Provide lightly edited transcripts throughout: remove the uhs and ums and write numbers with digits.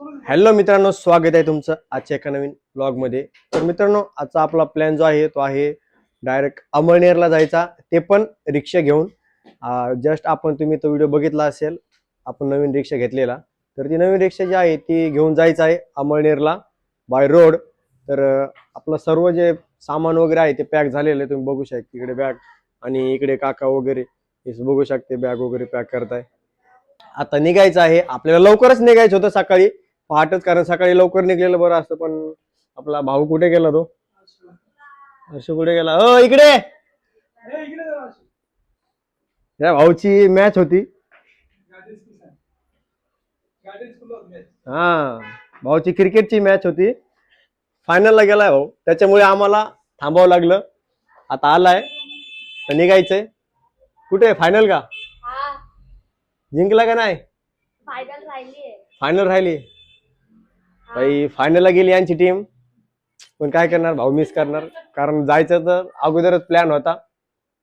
Hello मित्रांनो, स्वागत आहे तुमचं आजच्या एका नवीन ब्लॉग मध्ये. तर मित्रांनो, आजचा आपला प्लॅन जो आहे तो आहे डायरेक्ट अमळनेरला जायचा, ते पण रिक्षा घेऊन. जस्ट आपण तुम्ही तो व्हिडिओ बघितला असेल, आपण नवीन रिक्षा घेतलेला. तर ती नवीन रिक्षा जी आहे ती घेऊन जायचं आहे अमळनेरला बाय रोड. तर आपलं सर्व जे सामान वगैरे आहे ते पॅक झालेलं आहे. तुम्ही बघू शकता इकडे बॅग आणि इकडे काका वगैरे हे बघू शकते बॅग वगैरे पॅक करताय. आता निघायचं आहे आपल्याला, लवकरच निघायचं होतं सकाळी पहाटच, कारण सकाळी लवकर निघलेलं बरं असतं. पण आपला भाऊ कुठे गेला, तो हर्ष कुठे गेला? इकडे या भाऊची मॅच होती. हा, भाऊची क्रिकेटची मॅच होती, फायनलला गेलाय भाऊ, त्याच्यामुळे आम्हाला थांबावं लागलं. आता आलाय तर निघायचंय. कुठे फायनल का? जिंकला का नाही? फायनल राहिली भाई, फायनलला गेली यांची टीम. पण काय करणार, भाऊ मिस करणार, कारण जायचं तर अगोदरच प्लॅन होता,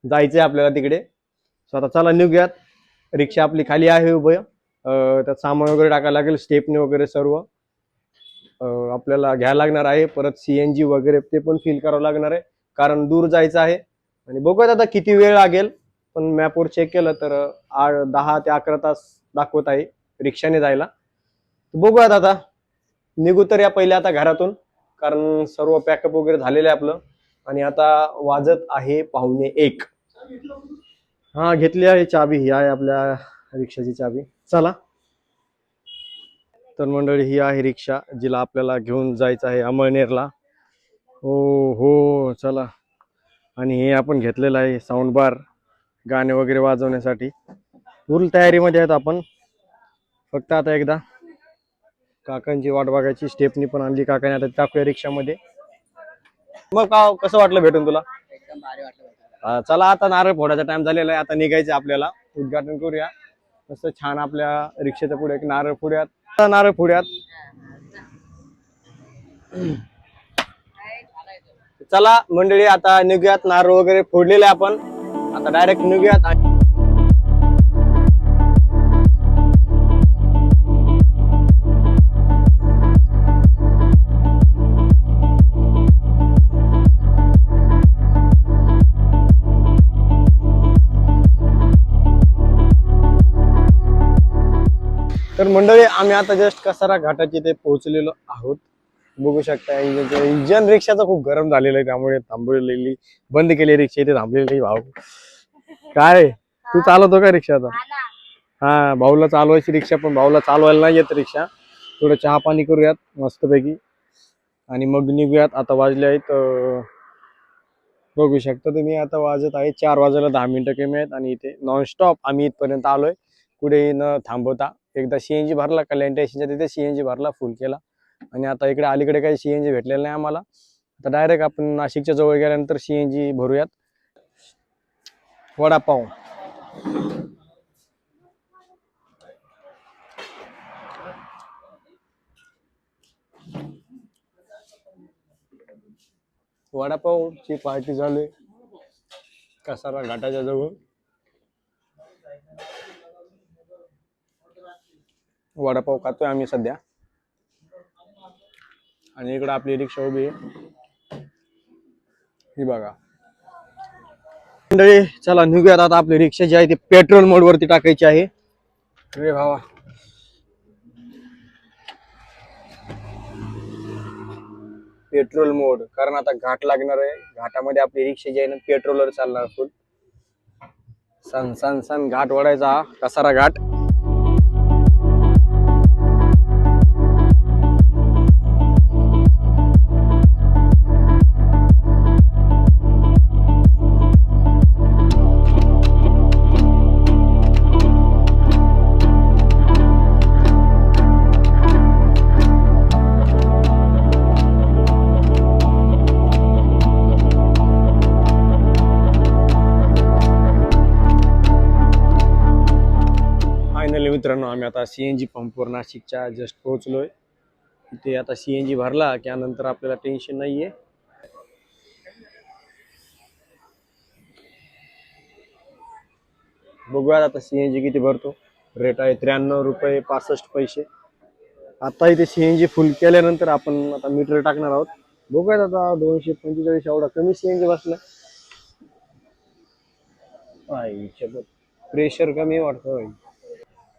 जायचंय आपल्याला तिकडे. स्वतः चला निघूयात. रिक्षा आपली खाली आहे उभं, त्यात सामान वगैरे टाकायला लागेल, स्टेपने वगैरे सर्व आपल्याला घ्यायला लागणार आहे. परत सीएनजी वगैरे ते पण फिल करावं लागणार आहे, कारण दूर जायचं आहे. आणि बघूयात आता किती वेळ लागेल. पण मॅपवर चेक केलं तर 10 ते 11 तास दाखवत आहे रिक्षाने जायला. बघूयात आता, निघू तर या पहिले आता घरातून, कारण सर्व पॅकअप वगैरे झालेलं आहे आपलं. आणि आता वाजत आहे 1:45. हा, घेतली आहे चाबी, ही आहे आपल्या रिक्षाची चाबी. चला. तर मंडळी, ही आहे रिक्षा जिला आपल्याला घेऊन जायचं आहे अमळनेरला. हो हो, चला. आणि हे आपण घेतलेलं आहे साऊंड बार, गाणे वगैरे वाजवण्यासाठी. फुल तयारीमध्ये आहेत आपण. फक्त आता एकदा काकांची वाट बघायची. स्टेपनी पण आणली काकाने, आता टाकूया रिक्षामध्ये. मग कसं वाटलं भेटून तुला? एकदम भारी वाटलं. चला, आता नारळ फोडायचा टाइम झालेला आहे, आता निघायचं आपल्याला. उद्घाटन करूया मस्त छान आपल्या रिक्षेच्या पुढे एक नारळ फोडूयात, नारळ फोडूयात. चला मंडळी, आता निघूयात. नारळ वगैरे फोडलेले आपण, आता डायरेक्ट निघूयात. तर मंडळी, आम्ही आता जस्ट कसारा घाटाची ते पोहोचलेलो आहोत. बघू शकता इंजन रिक्षाचं खूप गरम झालेलं आहे, त्यामुळे थांबवलेली, बंद केली रिक्षा इथे थांबलेली. भाऊ काय, तू चालवतो का रिक्षा आता? हा, भाऊला चालवायची रिक्षा, पण भाऊला चालवायला नाही येत रिक्षा. थोडं चहा पाणी करूयात मस्तपैकी आणि मग निघूयात. आता वाजले आहेत, बघू शकता तुम्ही, आता वाजत आहे 4 वाजायला 10 मिनिटं कमी आहेत. आणि इथे नॉनस्टॉप आम्ही इथपर्यंत आलोय, कुठेही न थांबवता. एकदा सीएनजी भरला, कल्याण स्टेशनच्या तिथे सीएनजी भरला, फुल केला. आणि आता इकडे अलीकडे काही सीएनजी भेटलेलं नाही आम्हाला. आता डायरेक्ट आपण नाशिकच्या जवळ गेल्यानंतर सीएनजी भरूयात. वडापाव, वडापावची पार्टी झाली कसारा घाटाच्या जवळ. वडापाव खातोय आम्ही सध्या, आणि इकडे आपली रिक्षा उभी आहे, ही बघा मंडळी. चला निघूयात आता. आपली रिक्षा जी आहे ती पेट्रोल मोड वरती टाकायची आहे. अरे भावा, पेट्रोल मोड, कारण आता घाट लागणार आहे. घाटामध्ये आपली रिक्षा जी आहे ना पेट्रोलवर चालणार फुल. सन सन सन घाट ओढायचा हा कसारा घाट. मित्रांनो, आम्ही आता सीएनजी पंपवर नाशिकच्या जस्ट पोहोचलोय. इथे आता सीएनजी भरला त्यानंतर आपल्याला टेन्शन नाहीये. बघूया आता सीएनजी किती भरतो. रेट आहे 93 रुपये 65 पैसे. आता इथे सीएनजी फुल केल्यानंतर आपण आता मीटर टाकणार आहोत. बघूयात आता 245 एवढा कमी सीएनजी बसला. प्रेशर कमी वाटतं.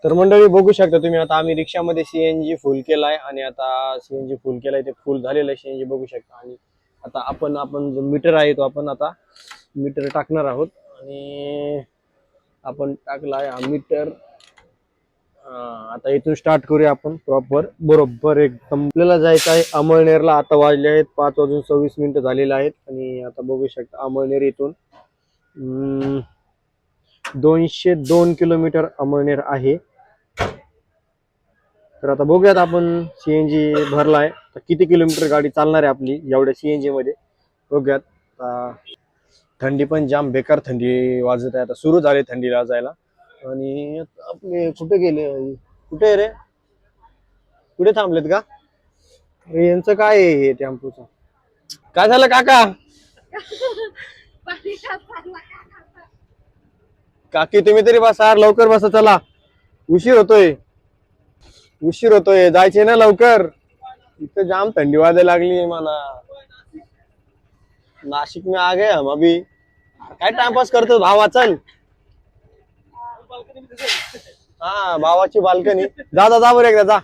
तर मंडळी बघू शकता तुम्ही, आता आम्ही रिक्षामध्ये सीएनजी फुल केलाय आणि आता सीएनजी फुल केलाय, ते फुल झालेलं आहे सीएनजी बघू शकता. आणि आता आपण जो मीटर आहे तो आपण आता मीटर टाकणार आहोत. आणि आपण टाकलाय हा मीटर. आता इथून स्टार्ट करूया आपण प्रॉपर बरोबर एकदम. आपल्याला जायचं आहे अमळनेरला. आता वाजले आहेत 5:26 झालेले आहेत. आणि आता बघू शकता अमळनेर इथून 202 किलोमीटर अमळनेर आहे. तर आता बघूयात आपण सीएनजी भरलाय तर किती किलोमीटर गाडी चालणार आहे आपली एवढ्या सीएनजी मध्ये. बघूयात. थंडी पण जाम बेकार थंडी वाजत आहे. आता सुरू झाली थंडी वाजायला. आणि आपले कुठे गेले, कुठे रे, कुठे थांबलेत का रे? यांचं काय आहे टेम्पोचं? काय झालं काका? काकी तुम्ही तरी बसा, लवकर बसा, चला उशीर होतोय जायचे ना लवकर. इथं जाम थंडी वाजायला लागली मला. नाशिक में आ गए हम अभी. काय टाइमपास करतो भावा, चल. हा भावाची बाल्कनी. जा बरं एकदा जा.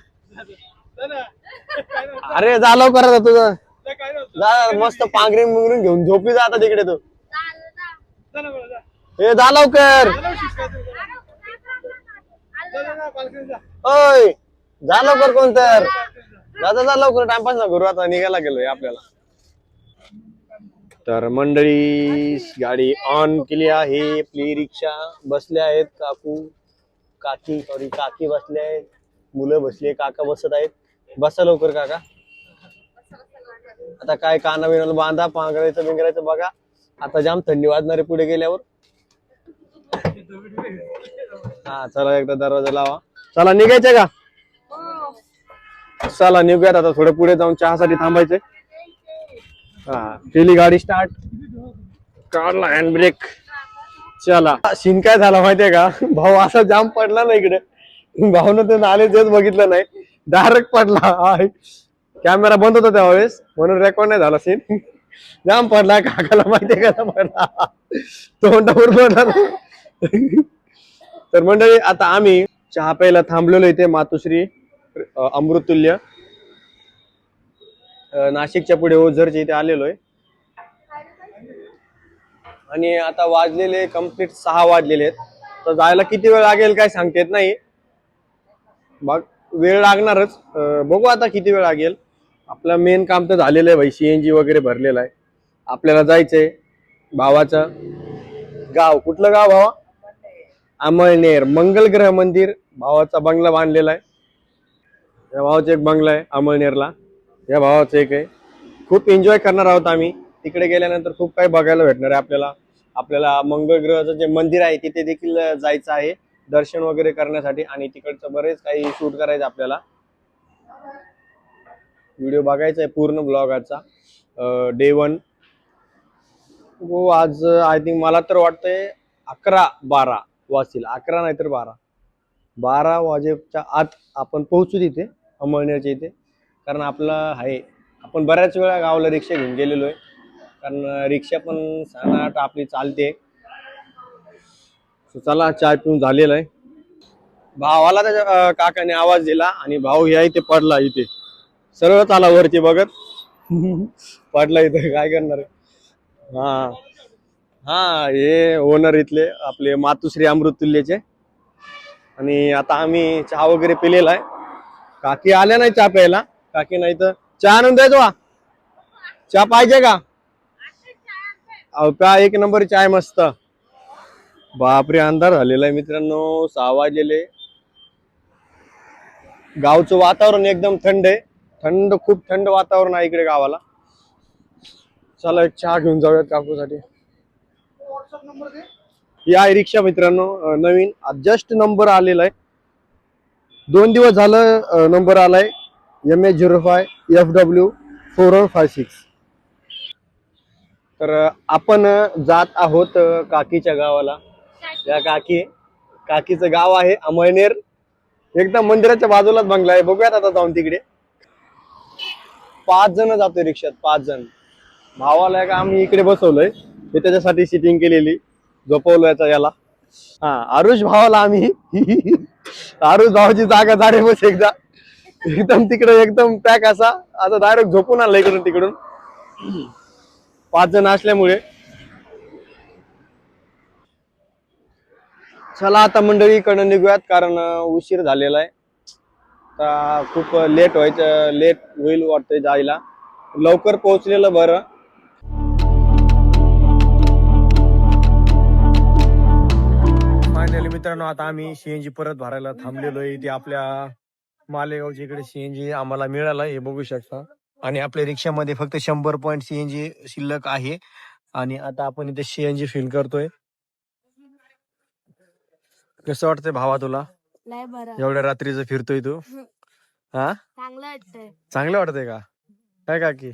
अरे जा लवकर आता तुझं. जा मस्त पांघरून मुंगरून घेऊन झोपी जा आता तिकडे तू. हे जा लवकर. ओय जा लवकर कोण तर. जा लवकर, टाइमपास ना करू, आता निघायला गेलोय आपल्याला. तर मंडळी गाडी ऑन केली आहे. आपली रिक्षा बसले आहेत. काकी बसले आहेत. मुलं बसले, काका बसत आहेत. बसा लवकर काका. आता काय काना बिनाला बांधा, पांघरायचं बिंगरायचं बघा. आता जाम थंडी वाजणार आहे पुढे गेल्यावर. हा चला एकदा दरवाजा लावा. चला निघायचंय का? चला निघूयात आता. थोडं पुढे जाऊन चहासाठी थांबायचंय. हा केली गाडी स्टार्ट, काढला हँड ब्रेक. चला सीन काय झाला माहितीये का, भाऊ असा जाम पडला ना इकडे. भाऊन ते नाले तेच बघितलं नाही, डायरेक्ट पडला. कॅमेरा बंद होता त्यावेळेस म्हणून रेकॉर्ड नाही झाला सीन. जाम पडला. काकाला माहितीये का पडला, तोंडावर पडला. तर मंडळी आता आम्ही चहा प्यायला थांबलेलो इथे मातोश्री अमृततुल्य नाशिकच्या पुढे ओझरच्या इथे आलेलो आहे. आणि आता वाजलेले कंप्लीट 6 वाजलेले आहेत. तर जायला किती वेळ लागेल काय सांगता येत नाही. बघ वेळ लागणारच, बघू आता किती वेळ लागेल. आपलं मेन काम तर झालेलं आहे भाई, सीएनजी वगैरे भरलेलं आहे. आपल्याला जायचंय भावाचं गाव. कुठलं गाव भावा? अमळनेर. मंगल ग्रह मंदिर भावाचा बंगला बांधलेला आहे. या भावाचा एक बंगला आहे अमळनेरला, या भावाचं एक आहे. खूप एन्जॉय करणार आहोत आम्ही. तिकडे गेल्यानंतर खूप काही बघायला भेटणार आहे आपल्याला. आपल्याला मंगळ ग्रहाचं जे मंदिर आहे तिथे देखील जायचं आहे दर्शन वगैरे करण्यासाठी. आणि तिकडचं बरेच काही शूट करायचं आपल्याला. व्हिडिओ बघायचा आहे पूर्ण ब्लॉगाचा. डे 1 हो. आज आय थिंक मला तर वाटतंय 11-12 वाजतील. 11 नाही तर 12 वाजेच्या आत आपण पोहोचू तिथे अमळनेरच्या इथे. कारण आपलं आहे, आपण बऱ्याच वेळा गावाला रिक्षा घेऊन गेलेलो आहे. कारण रिक्षा पण 7-8 आपली चालते. चला चहा पिऊन झालेला आहे. भावाला त्याच्या काकाने आवाज दिला आणि भाऊ या इथे पडला. इथे सरळ चाला वरती बघत पडला इथे. काय करणार आहे. हा हे ओनर इथले आपले मातुश्री अमृततुल्यचे. आणि आता आम्ही चहा वगैरे पिलेला आहे. काकी आल्या नाही चहा प्यायला. काकी नाही तर चहा आणून द्यायचो. चहा पाहिजे का? प्या एक नंबर चाय मस्त. बापरे अंधार झालेला आहे मित्रांनो, 6 वाजलेले. गावचं वातावरण एकदम थंड आहे. खूप थंड वातावरण आहे इकडे गावाला. चला एक चहा घेऊन जाऊयात काकूसाठी. ही आहे रिक्षा मित्रांनो, नवीन जस्ट नंबर आलेला आहे. 2 दिवस झालं नंबर आलाय MH05 FW 4156. तर आपण जात आहोत काकीच्या गावाला. या काकीचं गाव आहे अमळनेर. एकदम मंदिराच्या बाजूलाच बंगला आहे. बघूयात आता जाऊन तिकडे. 5 जण जातोय रिक्षात, 5 जण. भावाला का आम्ही इकडे बसवलंय, हे त्याच्यासाठी सिटिंग केलेली, झोपवलं याला. हा, आरुष भावाला आम्ही आरुष भावाची जागा झाडे बस एकदा एकदम तिकडे एकदम पॅक असा, आता डायरेक्ट झोपून आला इकडून तिकडून. 5 जण असल्यामुळे. चला आता मंडळी इकडनं निघूयात, कारण उशीर झालेला आहे. आता खूप लेट होईल वाटतंय जायला. लवकर पोहोचलेलं बरं. फायनली मित्रांनो, आता आम्ही सीएनजी परत भरायला थांबलेलो आहे. इथे आपल्या मालेगावच्या इकडे सीएनजी आम्हाला मिळाला, हे बघू शकता. आणि आपल्या रिक्षामध्ये फक्त 100 पॉईंट सीएनजी शिल्लक आहे. आणि आता आपण इथे सीएनजी फिल करतोय. कसं वाटतंय भावा तुला? एवढ्या रात्रीचं फिरतोय तू? हा, चांगलं वाटतंय का? काय काकी?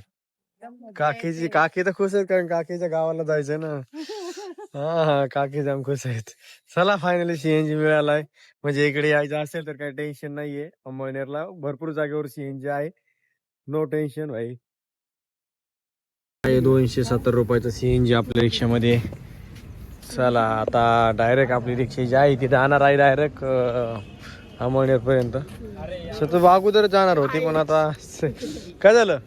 काकी तर खुश आहेत, कारण काकीच्या गावाला जायचंय ना. हा, काकी जाम खुश आहेत. चला फायनली सीएनजी मिळालाय. म्हणजे इकडे यायचं असेल तर काही टेन्शन नाहीये. अंमळनेरला भरपूर जागेवर सीएनजी आहे. नो टेन्शन भाई. 270 रुपयाचं सीएनजी आपल्या रिक्षामध्ये. चला आता डायरेक्ट आपली रिक्षा जी आहे ती जाणार आहे डायरेक्ट अंमळनेर पर्यंत. तर अगोदर जाणार होती, पण आता काय झालं?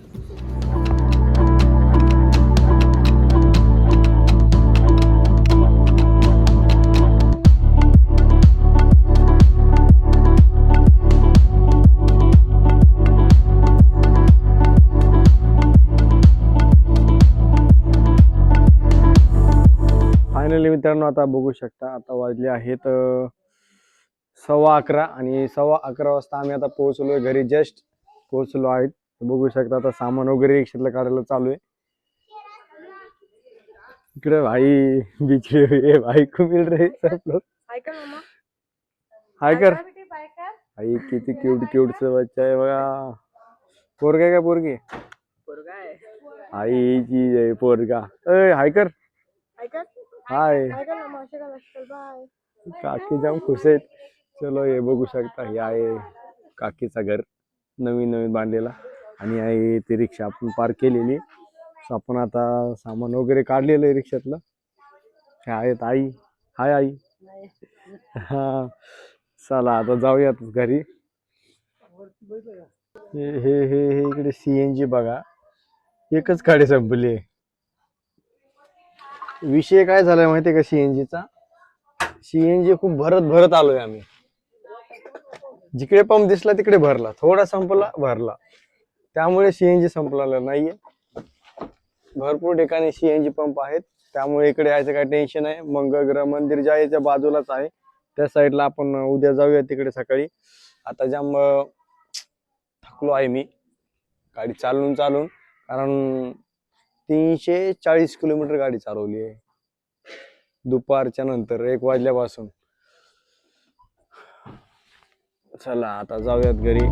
फायनली मित्रांनो, आता बघू शकता, आता वाजले आहेत 11:15 आणि 11:15 वाजता आम्ही आता पोहोचलोय घरी. जस्ट पोहोचलो आहेत. बघू शकता आता सामान वगैरे रिक्षातलं काढायला चालू आहे. इकडे भाई बिछड़े भाई को मिल रहे सब लोग. हाय कर भाई, किती क्यूट क्यूट सा बच्चा आहे बघा. पोरगा आहे का पोरगी? आई चीज आहे पोरगा. हाय कर. हाय. काकी जाम खुश आहेत. चलो, हे बघू शकता, हे आहे काकीचा घर, नवीन नवीन बांधलेला. आणि आहे ती रिक्षा आपण पार्क केलेली. आपण आता सामान वगैरे काढलेलं आहे रिक्षातलं. हे आहेत आई. हाय आई. हा, चला आता जाऊयात घरी. हे हे हे हे इकडे सीएनजी बघा, एकच गाडी संपली. विषय काय झालाय माहितीये का सीएनजीचा? सीएनजी खूप भरत भरत आलोय आम्ही. जिकडे पंप दिसला तिकडे भरला, थोडा संपला भरला, त्यामुळे सीएनजी संपलेला नाहीये. भरपूर ठिकाणी सीएनजी पंप आहेत, त्यामुळे इकडे यायचं काही टेन्शन आहे. मंगळग्रह मंदिर ज्या याच्या बाजूलाच आहे, त्या साईडला आपण उद्या जाऊया तिकडे सकाळी. आता जाम थकलो आहे मी गाडी चालवून चालवून, कारण 340 किलोमीटर गाडी चालवली आहे दुपारच्या नंतर 1 वाजल्यापासून. चला आता जाऊयात घरी.